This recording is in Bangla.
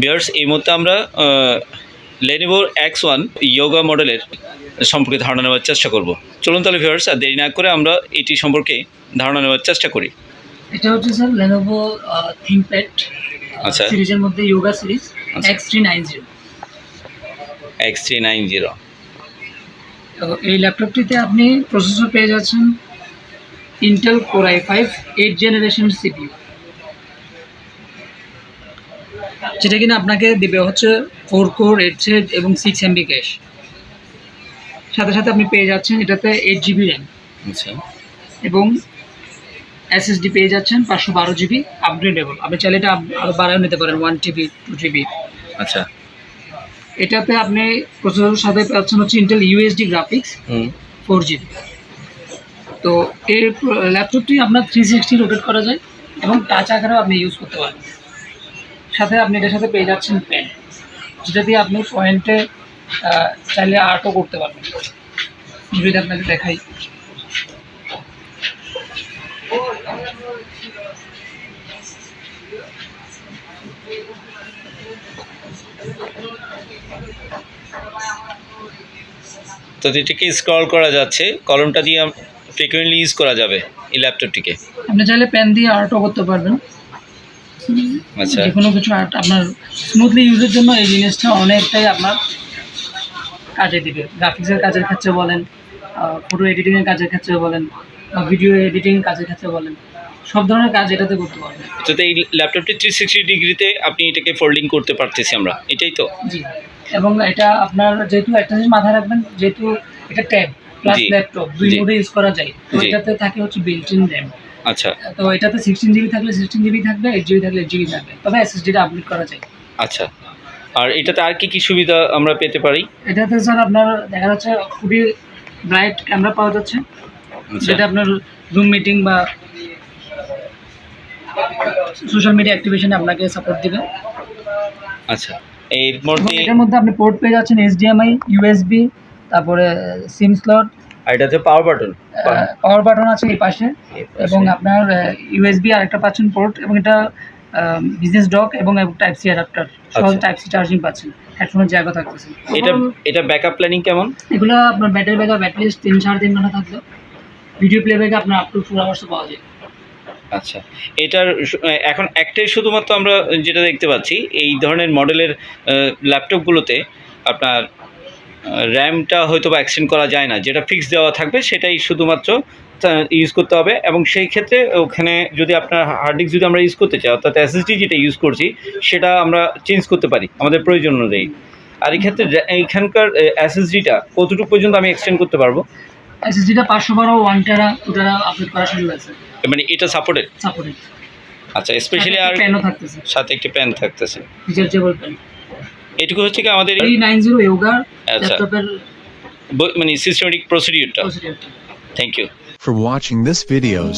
ভিউয়ার্স, এই মুহূর্তে আমরা Lenovo X1 ইয়োগা মডেলের সম্পর্কে ধারণা নেওয়ার চেষ্টা করব। চলুন তাহলে ভিউয়ার্স, আর দেরি না করে আমরা এটি সম্পর্কে ধারণা নেওয়ার চেষ্টা করি। এটা হচ্ছে স্যার Lenovo ThinkPad আচ্ছা, সিরিজের মধ্যে ইয়োগা সিরিজ আচ্ছা। X390। X390। তো এই ল্যাপটপটিতে আপনি প্রসেসর পেয়ে যাচ্ছেন Intel Core i5 8th generation CPU, যেটা কিনা আপনাকে দিবে হচ্ছে 4 কোর 8 থ্রেড এবং 6 MB ক্যাশ। সাথে সাথে আপনি পেয়ে যাচ্ছেন এটাতে 8 GB র্যাম আচ্ছা, এবং SSD পেয়ে যাচ্ছেন 512 GB আপগ্রেডেবল। আপনি চাইলে এটা আরও বাড়াও নিতে পারেন 1 TB 2 GB। আচ্ছা। এটাতে আপনি প্রসেসরের সাথে পাচ্ছেন হচ্ছে ইন্টেল UHD গ্রাফিক্স 4 GB। তো এই ল্যাপটপটি আপনার 360 রোটেট করা যায় এবং টাচ আকারেও আপনি ইউজ করতে পারেন। সাথে আপনি এটার সাথে পেয়ে যাচ্ছেন পেন, যেটা দিয়ে আপনি পয়েন্টে চাইলে আর্টও করতে পারবেন। যদি আপনাকে দেখাই, তো এটাকে স্ক্রল করা যাচ্ছে, কলমটা দিয়ে ফ্রিকোয়েন্টলি ইউজ করা যাবে এই ল্যাপটপটিকে। আপনি চাইলে পেন দিয়ে আর্টও করতে পারবেন। আচ্ছা, যে কোনো কিছু আর্ট আপনার স্মুথলি ইউজের জন্য এই জিনিসটা অনেকটাই আপনার কাজে দিবে। গ্রাফিক্সের কাজের ক্ষেত্রে বলেন, ফটো এডিটিংয়ের কাজের ক্ষেত্রে বলেন, ভিডিও এডিটিং কাজের ক্ষেত্রে বলেন, সব ধরনের কাজ এটাতে করতে পারবেন। যাতে এই ল্যাপটপটি 360 ডিগ্রিতে আপনি এটাকে ফোল্ডিং করতে পারতেছি আমরা, এটাই তো? জি, এবং এটা আপনার যেহেতু একটা জিনিস মাথায় রাখবেন, যেহেতু এটা ট্যাব প্লাস ল্যাপটপ দুই মোডে ইউজ করা যায়, তো এটাতে থাকে হচ্ছে বিল্ট ইন র্যাম। আচ্ছা, তো এটাতে 16 GB থাকলে 16 GB থাকবে, 8 GB থাকলে 8 GB থাকবে, তবে SSDটা আপগ্রেড করা যায়। আচ্ছা। আর এটাতে আর কি কি সুবিধা আমরা পেতে পারি? এটাতে স্যার আপনার দেখা যাচ্ছে খুবই ব্রাইট ক্যামেরা পাওয়া যাচ্ছে, যেটা আপনার জুম মিটিং বা সোশ্যাল মিডিয়া অ্যাক্টিভেশনে আপনাকে সাপোর্ট দিবে। আচ্ছা, এর মধ্যে এটার মধ্যে আপনি পোর্ট পেয়ে যাচ্ছেন HDMI, USB, তারপরে সিম স্লট, আর এটাতে পাওয়ার বাটন আছে এই পাশে, এবং আপনার USB আরেকটা পাচ্ছেন পোর্ট, এবং এটা বিজনেস ডক এবং টাইপ সি অ্যাডাপ্টার সহ টাইপ সি চার্জিং পাচ্ছেন, হেডফোনের জায়গা থাকতেছে। এটা ব্যাকআপ প্ল্যানিং কেমন? এগুলো আপনার ব্যাটারি ব্যাকআপ অ্যাটলিস্ট 3-3.5 ঘন্টা থাকবে। ভিডিও প্লেব্যাকে আপনার আপ টু 4 আওয়ার্সও পাওয়া যায়। আচ্ছা, এটার এখন একটাই শুধুমাত্র আমরা যেটা দেখতে পাচ্ছি এই ধরনের মডেলের ল্যাপটপগুলোতে আপনার র্যামটা হয়তো বা এক্সটেন্ড করা যায় না, যেটা ফিক্স দেওয়া থাকবে সেটাই শুধুমাত্র ইউজ করতে হবে। এবং সেই ক্ষেত্রে ওখানে যদি আপনার হার্ড ডিস্ক যদি আমরা ইউজ করতে চাই, অর্থাৎ SSD যেটা ইউজ করছি সেটা আমরা চেঞ্জ করতে পারি আমাদের প্রয়োজন অনুযায়ী। আর এই ক্ষেত্রে এইখানকার SSDটা কতটুকু পর্যন্ত আমি এক্সটেন্ড করতে পারবো? SSDটা 512 1 টেরা 2 টেরা আপডেট করার সুযোগ আছে। মানে এটা সাপোর্টেড? সাপোর্টেড। আচ্ছা, স্পেশালি আর পেনও থাকতেছে, সাথে একটি পেন থাকতেছে, রিচার্জেবল পেন। এটুকু হচ্ছে কি আমাদের এই 90 ইয়োগা ল্যাপটপের মানে সিস্টেমেটিক প্রসিডিউরটা। প্রসিডিউরটা। Thank you for watching this videos.